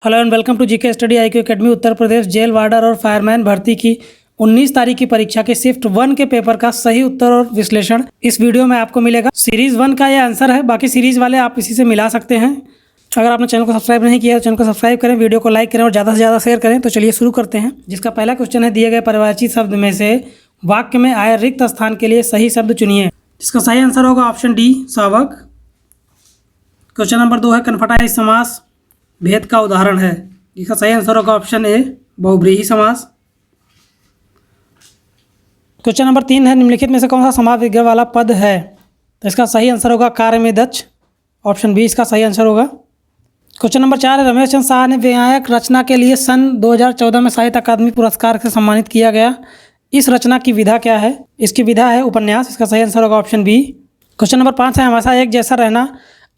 Hello and welcome to GK study IQ academy. Uttar Pradesh jail warder और fireman भर्ती की 19 तारीख की परीक्षा के शिफ्ट 1 के पेपर का सही उत्तर और विश्लेषण इस वीडियो में आपको मिलेगा। सीरीज 1 का यह आंसर है, बाकी सीरीज वाले आप इसी से मिला सकते हैं। अगर आपने चैनल को सब्सक्राइब नहीं किया तो चैनल को सब्सक्राइब करें, वीडियो को लाइक करें और ज़्यादा से ज़्यादा शेयर करें। तो चलिए शुरू करते हैं। जिसका पहला क्वेश्चन है, दिए गए परिवारवाची शब्द में से वाक्य में आए रिक्त स्थान के लिए सही शब्द चुनिए। इसका सही आंसर होगा ऑप्शन डी, शावक। क्वेश्चन नंबर 2 है, कनफटाई समास भेद का उदाहरण है। इसका सही आंसर होगा ऑप्शन ए, बहुब्रीहि समास। क्वेश्चन नंबर 3 है, निम्नलिखित में से कौन सा समास विग्रह वाला पद है? तो इसका सही आंसर होगा कार्य में दक्ष, ऑप्शन बी इसका सही आंसर होगा। क्वेश्चन नंबर 4 है, रमेश चंद्र शाह ने विनायक रचना के लिए सन 2014 में साहित्य अकादमी पुरस्कार से सम्मानित किया गया। इस रचना की विधा क्या है? इसकी विधा है उपन्यास। इसका सही आंसर होगा ऑप्शन बी। क्वेश्चन नंबर 5 है, हमेशा एक जैसा रहना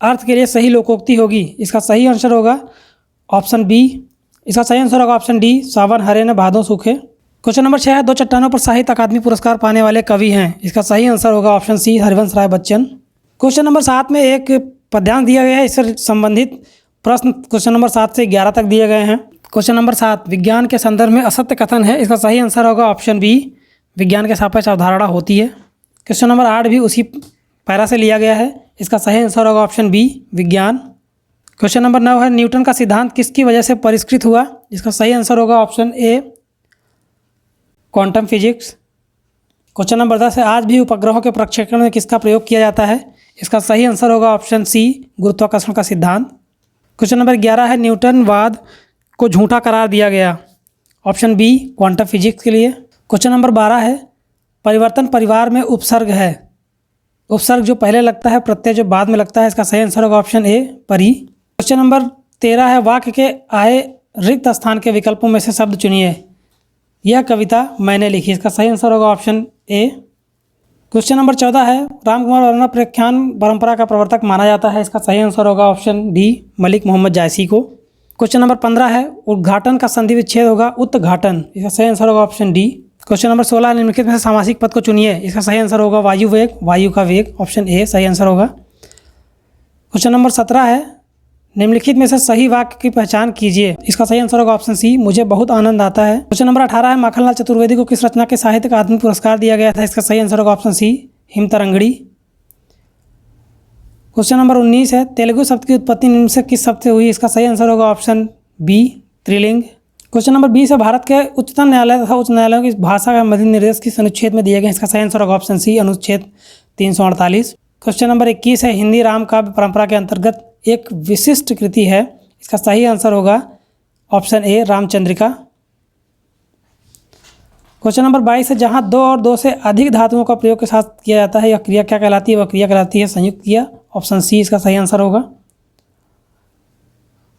अर्थ के लिए सही लोकोक्ति होगी। इसका सही आंसर होगा ऑप्शन बी। इसका सही आंसर होगा ऑप्शन डी, सावन हरे न भादों सूखे। क्वेश्चन नंबर 6 है, दो चट्टानों पर साहित्य अकादमी पुरस्कार पाने वाले कवि हैं। इसका सही आंसर होगा ऑप्शन सी, हरिवंश राय बच्चन। क्वेश्चन नंबर 7 में एक पद्यांश दिया गया है, इससे संबंधित प्रश्न क्वेश्चन नंबर 7 से 11 तक दिए गए हैं। क्वेश्चन नंबर 7, विज्ञान के संदर्भ में असत्य कथन है। इसका सही आंसर होगा ऑप्शन बी, विज्ञान के सापेक्ष अवधारणा होती है। क्वेश्चन नंबर 8 भी उसी पैरा से लिया गया है। इसका सही आंसर होगा ऑप्शन बी, विज्ञान। क्वेश्चन नंबर 9 है, न्यूटन का सिद्धांत किसकी वजह से परिष्कृत हुआ? इसका सही आंसर होगा ऑप्शन ए, क्वांटम फिजिक्स। क्वेश्चन नंबर 10 है, आज भी उपग्रहों के प्रक्षेपण में किसका प्रयोग किया जाता है? इसका सही आंसर होगा ऑप्शन सी, गुरुत्वाकर्षण का सिद्धांत। क्वेश्चन नंबर 11 है, न्यूटनवाद को झूठा करार दिया गया। ऑप्शन बी, क्वांटम फिजिक्स के लिए। क्वेश्चन नंबर 12 है, परिवर्तन परिवार में उपसर्ग है। उपसर्ग जो पहले लगता है, प्रत्यय जो बाद में लगता है। इसका सही आंसर होगा ऑप्शन ए, परी। क्वेश्चन नंबर 13 है, वाक्य के आए रिक्त स्थान के विकल्पों में से शब्द चुनिए। यह कविता मैंने लिखी। इसका सही आंसर होगा ऑप्शन ए। क्वेश्चन नंबर 14 है, रामकुमार वर्मा प्रख्यान परंपरा का प्रवर्तक माना जाता है। इसका सही आंसर होगा ऑप्शन डी, मलिक मोहम्मद जायसी को। क्वेश्चन नंबर 15 है, उद्घाटन का संधि विच्छेद होगा उत्घाटन। इसका सही आंसर होगा ऑप्शन डी। क्वेश्चन नंबर 16, निम्नलिखित में से सामासिक पद को चुनिए। इसका सही आंसर होगा वायु वेग, वायु का वेग, ऑप्शन ए सही आंसर होगा। क्वेश्चन नंबर 17 है, निम्नलिखित में से सही वाक्य की पहचान कीजिए। इसका सही आंसर होगा ऑप्शन सी, मुझे बहुत आनंद आता है। क्वेश्चन नंबर 18 है, माखनलाल चतुर्वेदी को किस रचना के साहित्य अकादमी पुरस्कार दिया गया था? इसका सही आंसर होगा ऑप्शन सी, हिमतरंगड़ी। क्वेश्चन नंबर 19 है, तेलुगु शब्द की उत्पत्ति निम्न से किस शब्द से हुई? इसका सही आंसर होगा ऑप्शन बी, त्रिलिंग। क्वेश्चन नंबर 20 है, भारत के उच्चतम न्यायालय तथा उच्च न्यायालयों की भाषा का मध्य निर्देश किस अनुच्छेद में दिए गए? इसका सही आंसर होगा ऑप्शन सी, अनुच्छेद 348। क्वेश्चन नंबर 21 है, हिंदी राम काव्य परंपरा के अंतर्गत एक विशिष्ट कृति है। इसका सही आंसर होगा ऑप्शन ए, रामचंद्रिका। क्वेश्चन नंबर 22 है, जहां दो और दो से अधिक धातुओं का प्रयोग के साथ किया जाता है, यह क्रिया क्या कहलाती है? वह क्रिया कहलाती है संयुक्त क्रिया, ऑप्शन सी इसका सही आंसर होगा।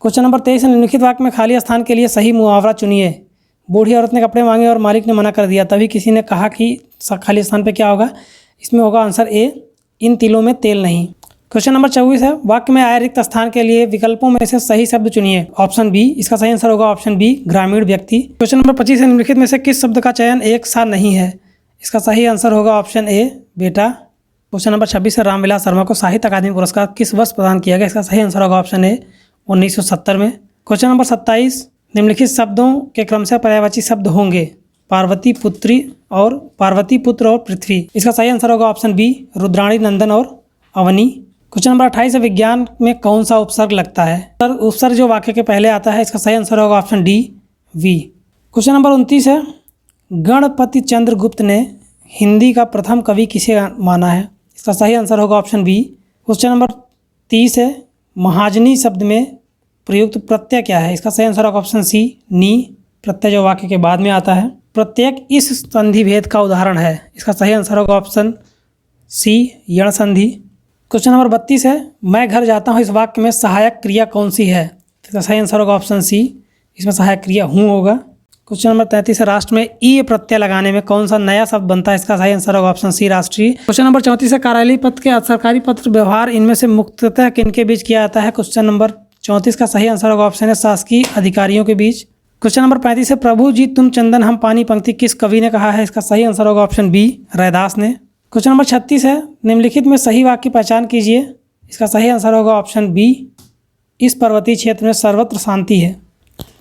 क्वेश्चन नंबर 23 है, निम्नलिखित वाक्य में खाली स्थान के लिए सही मुहावरा चुनिए। बूढ़ी औरत ने कपड़े मांगे और मालिक ने मना कर दिया, तभी किसी ने कहा कि खाली स्थान पे क्या होगा? इसमें होगा आंसर ए, इन तिलों में तेल नहीं। क्वेश्चन नंबर 24 है, वाक्य में आए रिक्त स्थान के लिए विकल्पों में से सही शब्द चुनिए। ऑप्शन बी, इसका सही आंसर होगा ऑप्शन बी, ग्रामीण व्यक्ति। क्वेश्चन नंबर 25 है, निम्नलिखित में से किस शब्द का चयन एक सा नहीं है? इसका सही आंसर होगा ऑप्शन ए, बेटा। क्वेश्चन नंबर 26 है, रामविलास शर्मा को साहित्य अकादमी पुरस्कार किस वर्ष प्रदान किया गया? इसका सही आंसर होगा ऑप्शन ए, 1970 में। क्वेश्चन नंबर 27, निम्नलिखित शब्दों के क्रमशः पर्यायवाची शब्द होंगे पार्वती पुत्र और पृथ्वी। इसका सही आंसर होगा ऑप्शन बी, रुद्राणी, नंदन और अवनी। क्वेश्चन नंबर 28 है, विज्ञान में कौन सा उपसर्ग लगता है? सर उपसर्ग जो वाक्य के पहले आता है। इसका सही आंसर होगा option D, V. Question number 29 है, गणपति चंद्र गुप्त ने हिंदी का प्रथम कवि किसे माना है? इसका सही आंसर होगा ऑप्शन बी। क्वेश्चन नंबर 30 है, महाजनी शब्द में प्रयुक्त प्रत्यय क्या है? इसका सही आंसर होगा ऑप्शन सी, नी। प्रत्यय जो वाक्य के बाद में आता है। प्रत्येक इस संधि भेद का उदाहरण है। इसका सही आंसर होगा ऑप्शन सी, यण संधि। क्वेश्चन नंबर 32 है, मैं घर जाता हूँ, इस वाक्य में सहायक क्रिया कौन सी है? इसका सही आंसर होगा ऑप्शन सी, इसमें सहायक क्रिया हूँ होगा। क्वेश्चन नंबर 33 है, राष्ट्र में ई प्रत्यय लगाने में कौन सा नया शब्द बनता है? इसका सही आंसर होगा ऑप्शन सी, राष्ट्रीय। क्वेश्चन नंबर 34 है, कार्यालयीय पद के सरकारी पत्र व्यवहार इनमें से मुख्यतः किनके बीच किया जाता है? क्वेश्चन नंबर 34 का सही आंसर होगा ऑप्शन है, शासकीय अधिकारियों के बीच। क्वेश्चन नंबर 35 है, प्रभु जी तुम चंदन हम पानी पंक्ति किस कवि ने कहा है? इसका सही आंसर होगा ऑप्शन बी, रैदास ने। क्वेश्चन नंबर 36 है, निम्नलिखित में सही वाक्य की पहचान कीजिए। इसका सही आंसर होगा ऑप्शन बी, इस पर्वतीय क्षेत्र में सर्वत्र शांति है।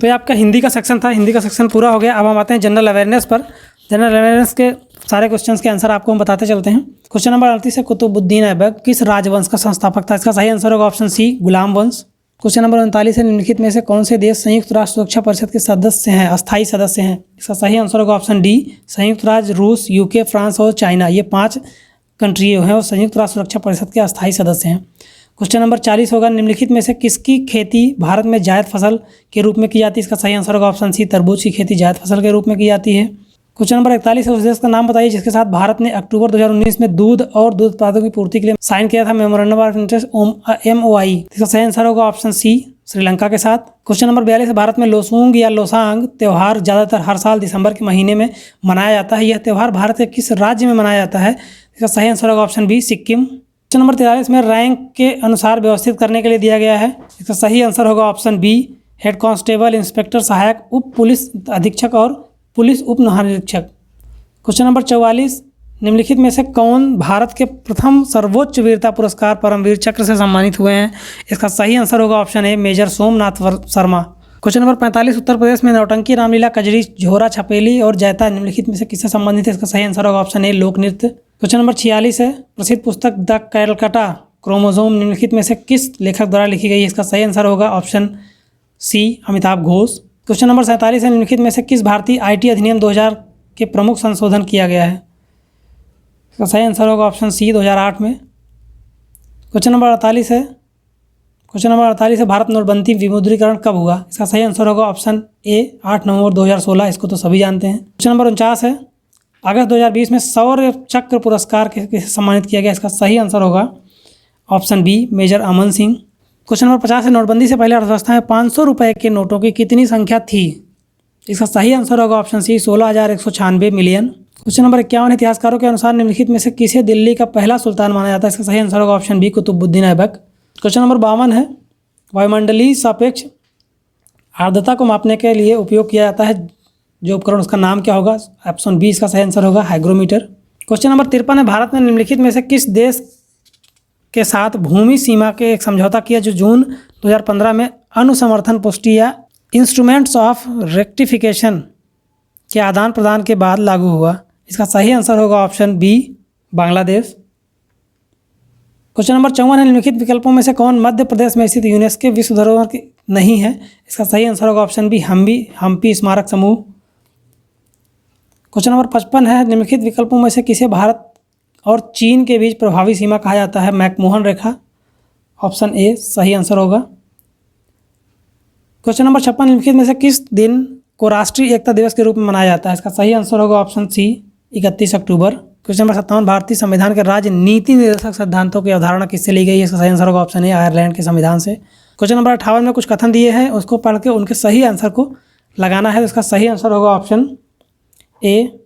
तो ये आपका हिंदी का सेक्शन था, हिंदी का सेक्शन पूरा हो गया। अब हम आते हैं जनरल अवेयरनेस पर। जनरल अवेयरनेस के सारे क्वेश्चंस के आंसर आपको हम बताते चलते हैं। क्वेश्चन नंबर 38 है, कुतुबुद्दीन ऐबक किस राजवंश का संस्थापक था? इसका सही आंसर होगा ऑप्शन सी, गुलाम वंश। क्वेश्चन नंबर 39 है, निम्नलिखित में से कौन से देश संयुक्त राष्ट्र सुरक्षा परिषद के सदस्य हैं, अस्थायी सदस्य हैं? इसका सही आंसर होगा ऑप्शन डी, संयुक्त राज्य, रूस, यूके, फ्रांस और चाइना। ये 5 कंट्री हैं और संयुक्त राष्ट्र सुरक्षा परिषद के अस्थायी सदस्य हैं। क्वेश्चन नंबर 40 होगा, निम्नलिखित में से किसकी खेती भारत में जायद फसल के रूप में की जाती है? इसका सही आंसर होगा ऑप्शन सी, तरबूज की खेती जायद फसल के रूप में की जाती है। क्वेश्चन नंबर 41 है, उस देश का नाम बताइए जिसके साथ भारत ने अक्टूबर 2019 में दूध और दूध उत्पादों की पूर्ति के लिए साइन किया था मेमोरेंडम ऑफ इंटरेस्ट, MOI। इसका सही आंसर होगा ऑप्शन सी, श्रीलंका के साथ। क्वेश्चन नंबर 42 है, भारत में लोसूंग या लोसांग त्यौहार ज़्यादातर हर साल दिसंबर के महीने में मनाया जाता है। यह त्यौहार भारत के किस राज्य में मनाया जाता है? इसका सही आंसर होगा option B, Sikkim. Question number 43 में रैंक के अनुसार व्यवस्थित करने के लिए दिया गया है। इसका सही आंसर होगा option B, head constable, inspector, सहायक, उप पुलिस अधीक्षक और पुलिस उप महानिरीक्षक। क्वेश्चन नंबर 44, निम्नलिखित में से कौन भारत के प्रथम सर्वोच्च वीरता पुरस्कार परमवीर चक्र से सम्मानित हुए हैं? इसका सही आंसर होगा option A, major Somnath Sharma. Question number 45, Uttar Pradesh में नौटंकी, रामलीला, कजरी, झोरा, छपेली और जैता निम्नलिखित में से किससे संबंधित है? इसका सही आंसर होगा ऑप्शन ए, लोक नृत्य। क्वेश्चन नंबर 46 है, प्रसिद्ध पुस्तक द कैलकाटा क्रोमोसोम निम्नलिखित में से किस लेखक द्वारा लिखी गई है? इसका सही आंसर होगा option C, Amitabh Ghosh. Question number 47 है, निम्नलिखित में से किस भारतीय IT अधिनियम 2000 के प्रमुख संशोधन किया गया है? इसका सही आंसर होगा ऑप्शन सी, 2008 में। क्वेश्चन नंबर 48 है, भारत नोटबंदी विमुद्रीकरण कब हुआ? इसका सही आंसर होगा ऑप्शन ए, 8 नवंबर 2016। इसको तो सभी जानते हैं। क्वेश्चन नंबर 49 है, अगस्त 2020 में शौर्य चक्र पुरस्कार किसे सम्मानित किया गया? इसका सही आंसर होगा option B, major Aman Singh. Question number 50 है, नोटबंदी से पहले अर्थव्यवस्था में 500 रुपये के नोटों की कितनी संख्या थी? इसका सही आंसर होगा option C, 16,196 million. Question number 51, इतिहासकारों के अनुसार निम्नलिखित में से किसे दिल्ली का पहला सुल्तान माना जाता है? इसका सही आंसर होगा option B, Qutubuddin Aibak. Question number 52 है, वायुमंडलीय सापेक्ष आर्द्रता को मापने के लिए उपयोग किया जाता है जो उपकरण, उसका नाम क्या होगा? ऑप्शन बी इसका सही आंसर होगा, हाइग्रोमीटर। क्वेश्चन नंबर 53 है, भारत ने निम्नलिखित में से किस देश के साथ भूमि सीमा के एक समझौता किया जो जून 2015 में अनुसमर्थन पुष्टि या इंस्ट्रूमेंट्स ऑफ रेक्टिफिकेशन के आदान प्रदान के बाद लागू हुआ? इसका सही आंसर होगा option B, Bangladesh. Question number 54 है, निम्नलिखित विकल्पों में से कौन मध्य प्रदेश में स्थित यूनेस्को विश्व धरोहर की नहीं है? इसका सही आंसर होगा ऑप्शन बी, हम्पी स्मारक समूह। क्वेश्चन नंबर 55 है, निम्नलिखित विकल्पों में से किसे भारत और चीन के बीच प्रभावी सीमा कहा जाता है? McMahon Rekha. ऑप्शन ए सही आंसर होगा। क्वेश्चन नंबर 56, निम्नलिखित में से किस दिन को राष्ट्रीय एकता दिवस के रूप में मनाया जाता है? इसका सही आंसर होगा ऑप्शन सी, 31 अक्टूबर। क्वेश्चन नंबर 57, भारतीय संविधान के राजनीति निर्देशक सिद्धांतों की अवधारणा किससे ली गई है? इसका सही आंसर होगा ऑप्शन ए, आयरलैंड के संविधान से। क्वेश्चन नंबर 58 में कुछ कथन दिए हैं, उसको पढ़ के उनके सही आंसर को लगाना है। तो इसका सही आंसर होगा ऑप्शन ए।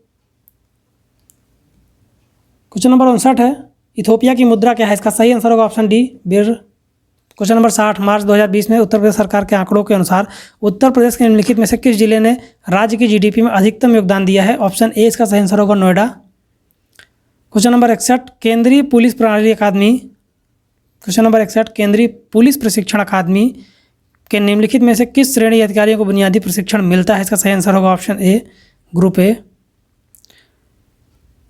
क्वेश्चन नंबर 59 है, इथोपिया की मुद्रा क्या है? इसका सही आंसर होगा ऑप्शन डी, बिर। क्वेश्चन नंबर 60, मार्च 2020 में उत्तर प्रदेश सरकार के आंकड़ों के अनुसार उत्तर प्रदेश के निम्नलिखित में से किस जिले ने राज्य की GDP में अधिकतम योगदान दिया है? ऑप्शन ए इसका सही आंसर होगा, नोएडा। क्वेश्चन नंबर 61, केंद्रीय पुलिस प्रणाली अकादमी, क्वेश्चन नंबर 61, केंद्रीय पुलिस प्रशिक्षण अकादमी के निम्नलिखित में से किस श्रेणी अधिकारियों को बुनियादी प्रशिक्षण मिलता है? इसका सही आंसर होगा option A, group A.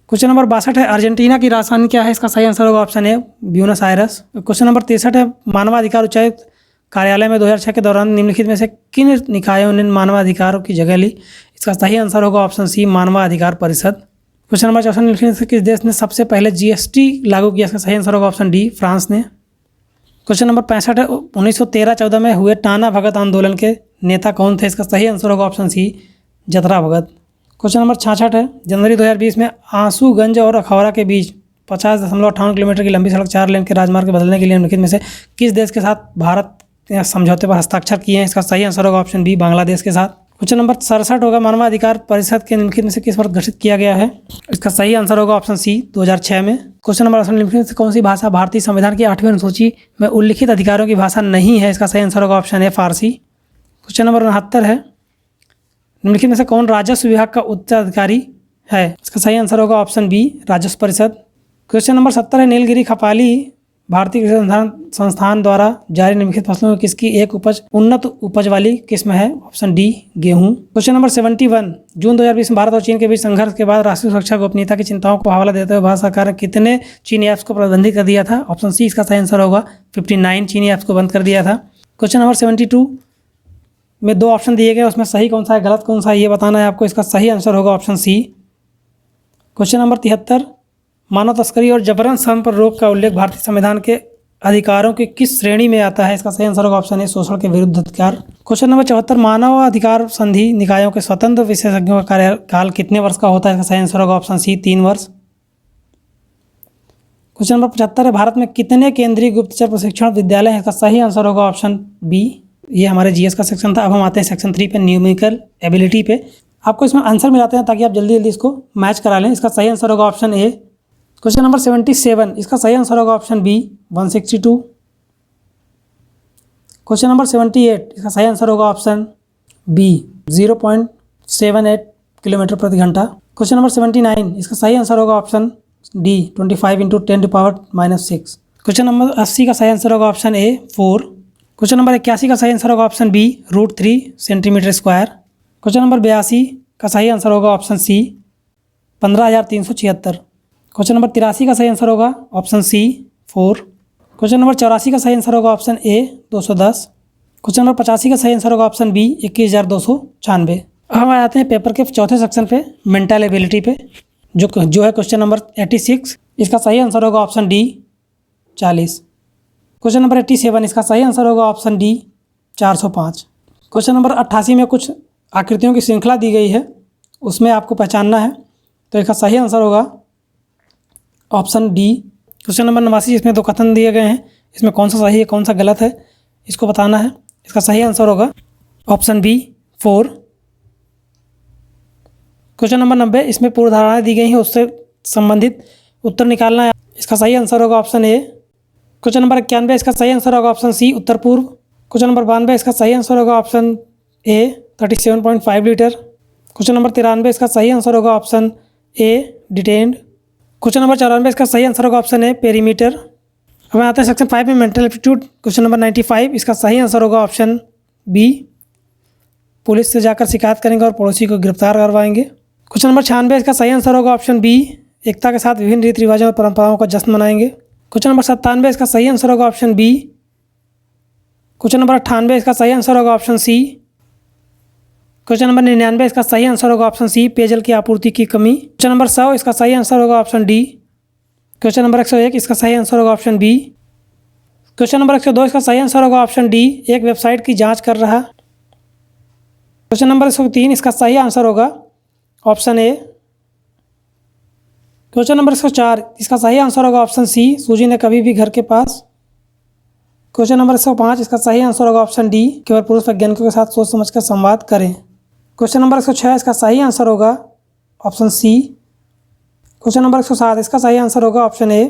Question number 62 है, अर्जेंटीना की राजधानी क्या है? इसका सही आंसर होगा option A, Buenos Aires. Question number 63 है, मानवाधिकार उच्चायुक्त कार्यालय में 2006 के दौरान निम्नलिखित में से किन निकायों ने मानवाधिकारों की जगह ली? इसका सही आंसर होगा ऑप्शन सी, मानवाधिकार परिषद। क्वेश्चन नंबर 64, निम्नलिखित में से किस देश ने सबसे पहले GST लागू किया? इसका सही आंसर होगा ऑप्शन डी, फ्रांस ने। क्वेश्चन नंबर 65 है, 1913-14 में हुए टाना भगत आंदोलन के नेता कौन थे? इसका सही आंसर होगा ऑप्शन सी, जतरा भगत। क्वेश्चन नंबर 66 है, जनवरी 2020 में आंसूगंज और अखौरा के बीच 50.58 किलोमीटर की लंबी सड़क 4 लेन के राजमार्ग बदलने के लिए निम्नलिखित में से किस देश के साथ भारत ने समझौते पर हस्ताक्षर किए हैं? इसका सही आंसर होगा ऑप्शन बी, बांग्लादेश के साथ। क्वेश्चन नंबर 67 होगा, मानवाधिकार परिषद के निम्नलिखित में से किस वर्ष गठित किया गया है? इसका सही आंसर होगा ऑप्शन सी, 2006 में। क्वेश्चन नंबर 68, निम्नलिखित में से कौन सी भाषा भारतीय संविधान की 8वीं अनुसूची में उल्लिखित अधिकारियों की भाषा नहीं है? इसका सही आंसर होगा ऑप्शन ए, फारसी। क्वेश्चन नंबर 69 है, निम्नलिखित में से कौन राजस्व विभाग का उत्तराधिकारी है? इसका सही आंसर होगा ऑप्शन बी, राजस्व परिषद। क्वेश्चन नंबर 70 है, नीलगिरी खपाली भारतीय कृषि संस्थान द्वारा जारी निम्नलिखित फसलों में किसकी एक उन्नत उपज वाली किस्म है? ऑप्शन डी गेहूं। क्वेश्चन नंबर 71, जून 2020 में भारत और चीन के बीच संघर्ष के बाद राष्ट्रीय सुरक्षा गोपनीयता की चिंताओं को हवाला देते हुए भारत सरकार ने कितने चीनी ऐप्स को प्रतिबंधित कर दिया था? ऑप्शन सी इसका सही आंसर होगा 59 चीनी ऐप्स को बंद कर दिया था। क्वेश्चन नंबर 72 में 2 ऑप्शन दिए गए, उसमें सही कौन सा है गलत कौन सा है ये बताना है आपको। इसका सही आंसर होगा ऑप्शन सी। क्वेश्चन नंबर 73, मानव तस्करी और जबरन श्रम पर रोक का उल्लेख भारतीय संविधान के अधिकारों की किस श्रेणी में आता है? इसका सही आंसर होगा ऑप्शन ए शोषण के विरुद्ध अधिकार। क्वेश्चन नंबर 74, मानव अधिकार संधि निकायों के स्वतंत्र विशेषज्ञों का कार्यकाल कितने वर्ष का होता है? इसका सही आंसर होगा ऑप्शन सी 3 वर्ष। क्वेश्चन नंबर 75 है, भारत में कितने केंद्रीय गुप्तचर प्रशिक्षण विद्यालय हैं? इसका सही आंसर होगा ऑप्शन बी। ये हमारे जीएस का सेक्शन था। अब हम आते हैं सेक्शन 3 पे, न्यूमेरिकल एबिलिटी पे। आपको इसमें आंसर मिलाते हैं ताकि आप जल्दी जल्दी इसको मैच करा लें। इसका सही आंसर होगा ऑप्शन ए। क्वेश्चन नंबर 77, इसका सही आंसर होगा ऑप्शन बी 162। क्वेश्चन नंबर 78, इसका सही आंसर होगा ऑप्शन बी 0.78 किलोमीटर प्रति घंटा। क्वेश्चन नंबर 79, इसका सही आंसर होगा ऑप्शन डी 25 × 10⁻⁻6। क्वेश्चन नंबर 80 का सही आंसर होगा ऑप्शन ए 4। क्वेश्चन नंबर 81 का सही आंसर होगा option B √3 centimetre square. Question number 82 का सही आंसर होगा ऑप्शन सी 15,376। क्वेश्चन नंबर 83 का सही आंसर होगा ऑप्शन सी 4। क्वेश्चन नंबर 84 का सही आंसर होगा ऑप्शन ए 210। क्वेश्चन नंबर 85 का सही आंसर होगा ऑप्शन बी 21,296। अब हम आते हैं पेपर के चौथे सेक्शन पे, मेंटल एबिलिटी पे, जो है क्वेश्चन नंबर 86। इसका सही आंसर होगा ऑप्शन डी 40। क्वेश्चन नंबर 87, इसका सही आंसर होगा ऑप्शन डी 405। क्वेश्चन नंबर 88 में कुछ आकृतियों की श्रृंखला दी गई है, उसमें आपको पहचानना है, तो इसका सही आंसर होगा ऑप्शन डी। क्वेश्चन नंबर 89, इसमें 2 कथन दिए गए हैं, इसमें कौन सा सही है कौन सा गलत है इसको बताना है। इसका सही आंसर होगा ऑप्शन बी 4। क्वेश्चन नंबर 90, इसमें पूर्व धारणाएं दी गई हैं, उससे संबंधित उत्तर निकालना है। इसका सही आंसर होगा ऑप्शन ए। क्वेश्चन नंबर 91, इसका सही आंसर होगा ऑप्शन सी उत्तर पूर्व। क्वेश्चन नंबर 92, इसका सही आंसर होगा ऑप्शन ए 37.5 लीटर। क्वेश्चन नंबर 93, इसका सही आंसर होगा ऑप्शन ए डिटेन्ड। क्वेश्चन नंबर 94, इसका सही आंसर होगा ऑप्शन ए पेरीमीटर। अब आते हैं सेक्शन 5 में, मेंटल एप्टीट्यूड। क्वेश्चन नंबर 95, इसका सही आंसर होगा ऑप्शन बी पुलिस से जाकर शिकायत करेंगे और पड़ोसी को गिरफ्तार करवाएंगे। क्वेश्चन नंबर 96, इसका सही आंसर होगा ऑप्शन बी एकता के साथ विभिन्न रीति रिवाजों और परंपराओं का जश्न मनाएंगे। क्वेश्चन नंबर 97, इसका सही आंसर होगा ऑप्शन बी। क्वेश्चन नंबर 98, इसका सही आंसर होगा ऑप्शन सी। क्वेश्चन नंबर 99, इसका सही आंसर होगा ऑप्शन सी पेयजल की आपूर्ति की कमी। क्वेश्चन नंबर 100, इसका सही आंसर होगा ऑप्शन डी। क्वेश्चन नंबर 101, इसका सही आंसर होगा ऑप्शन बी। क्वेश्चन नंबर 102, इसका सही आंसर होगा ऑप्शन डी एक वेबसाइट की जांच कर रहा। क्वेश्चन नंबर 103, इसका सही आंसर होगा ऑप्शन ए। क्वेश्चन नंबर 104, इसका सही आंसर होगा ऑप्शन सी सूजी ने कभी भी घर के पास। क्वेश्चन नंबर 105, इसका सही आंसर होगा ऑप्शन डी केवल पुरुष वैज्ञानिकों के साथ सोच समझकर संवाद करें। क्वेश्चन नंबर 106, इसका सही आंसर होगा ऑप्शन सी। क्वेश्चन नंबर 107, इसका सही आंसर होगा ऑप्शन ए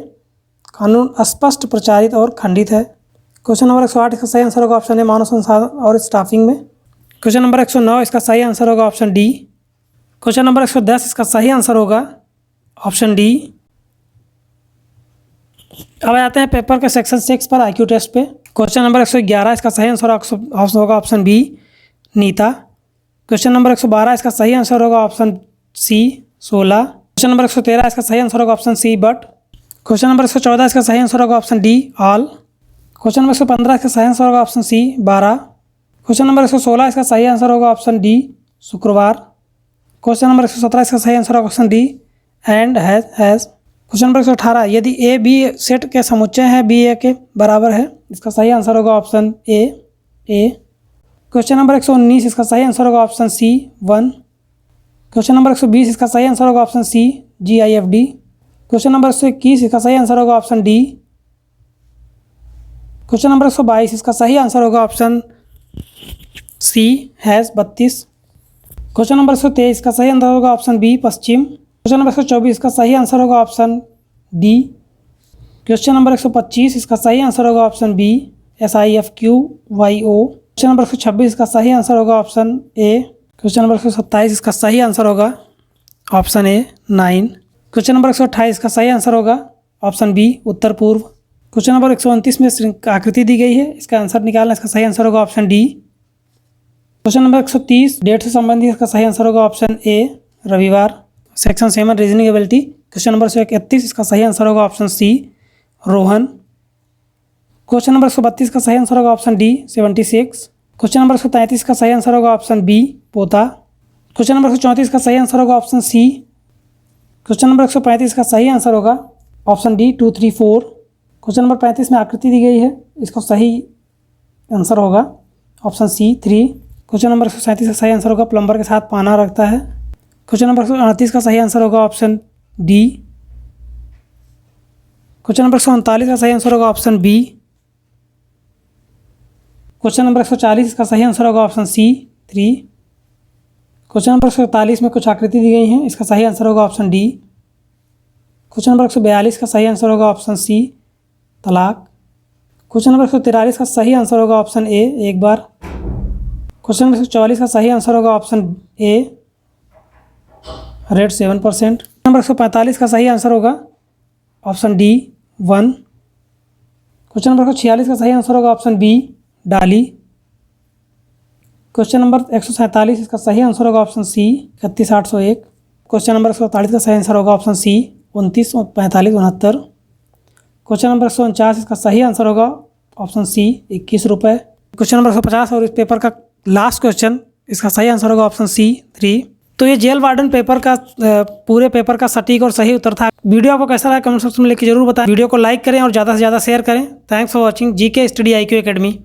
कानून अस्पष्ट प्रचारित और खंडित है। क्वेश्चन नंबर 108, इसका सही आंसर होगा ऑप्शन ए मानव संसाधन और स्टाफिंग में। क्वेश्चन नंबर 109, इसका सही आंसर होगा ऑप्शन डी। क्वेश्चन नंबर 110, इसका सही आंसर होगा ऑप्शन डी। अब आते हैं पेपर के सेक्शन 6 पर IQ टेस्ट पे। क्वेश्चन नंबर 111, इसका सही आंसर होगा option B Neeta. Question number 112, इसका सही आंसर होगा ऑप्शन सी 16। क्वेश्चन नंबर 113, इसका सही आंसर होगा option C but. Question number 114, इसका सही आंसर होगा option D all. Question number 115, इसका सही आंसर होगा ऑप्शन सी 12। क्वेश्चन नंबर 116, इसका सही आंसर होगा ऑप्शन डी शुक्रवार। क्वेश्चन नंबर 117, इसका सही आंसर होगा option D and has. Question number 118, यदि ए बी सेट के समुच्चय हैं बी ए के बराबर है, इसका सही आंसर होगा ऑप्शन ए। क्वेश्चन नंबर 119, इसका सही आंसर होगा ऑप्शन सी 1। क्वेश्चन नंबर 120, इसका सही आंसर होगा option C GIFD। Question number 121, इसका सही आंसर होगा ऑप्शन डी। क्वेश्चन नंबर 122, इसका सही आंसर होगा option C has 32। Question number 123, इसका सही आंसर होगा ऑप्शन बी पश्चिम। क्वेश्चन नंबर 124, इसका सही आंसर होगा ऑप्शन डी। क्वेश्चन नंबर 125, इसका सही आंसर होगा option B SIFQYO। Question number 126, इसका सही आंसर होगा ऑप्शन ए। क्वेश्चन नंबर 127, इसका सही आंसर होगा ऑप्शन ए 9। क्वेश्चन नंबर 128, इसका सही आंसर होगा ऑप्शन बी उत्तर पूर्व। क्वेश्चन नंबर 129 में आकृति दी गई है, इसका आंसर निकालना। इसका सही आंसर होगा option D. Question number 130 date से संबंधित, इसका सही आंसर होगा ऑप्शन ए रविवार। Section 7 reasoning ability. Question number 131 इसका सही आंसर होगा option C Rohan. Question number 132 का सही आंसर होगा ऑप्शन डी 76। क्वेश्चन नंबर 133 का सही आंसर होगा ऑप्शन बी पोता। क्वेश्चन नंबर 134 का सही आंसर होगा ऑप्शन सी। क्वेश्चन नंबर 135 का सही आंसर होगा ऑप्शन डी 2, 3, 4। क्वेश्चन नंबर 35 में आकृति दी गई है, इसका सही आंसर होगा ऑप्शन सी 3। क्वेश्चन नंबर 137 का सही आंसर होगा प्लम्बर के साथ पाना रखता है। क्वेश्चन नंबर 138 का सही आंसर होगा ऑप्शन डी। क्वेश्चन नंबर 139 का सही आंसर होगा ऑप्शन बी। क्वेश्चन नंबर 140 इसका सही आंसर होगा ऑप्शन सी 3। क्वेश्चन नंबर 141 में कुछ आकृति दी गई हैं, इसका सही आंसर होगा ऑप्शन डी। क्वेश्चन नंबर 142 का सही आंसर होगा ऑप्शन सी तलाक। क्वेश्चन नंबर 143 का सही आंसर होगा ऑप्शन ए एक बार। क्वेश्चन नंबर 144 का सही आंसर होगा ऑप्शन ए रेट 7%। नंबर 145 का सही आंसर होगा ऑप्शन डी 1। क्वेश्चन नंबर 146 का सही आंसर होगा ऑप्शन बी डाली। क्वेश्चन नंबर 147 इसका सही आंसर होगा ऑप्शन सी 31801। क्वेश्चन नंबर 148 का सही आंसर होगा ऑप्शन सी 29, 45, 69। क्वेश्चन नंबर 149 इसका सही आंसर होगा ऑप्शन सी 21 रुपये। क्वेश्चन नंबर 150 और इस पेपर का लास्ट क्वेश्चन, इसका सही आंसर होगा ऑप्शन सी 3। तो ये जेल वार्डन पेपर का पूरे पेपर का सटीक और सही उत्तर था। वीडियो आपको कैसा लगा कमेंट सेक्शन में लिख के जरूर बताएं। वीडियो को लाइक करें और ज़्यादा से ज़्यादा शेयर करें। Thanks for watching GK study IQ academy.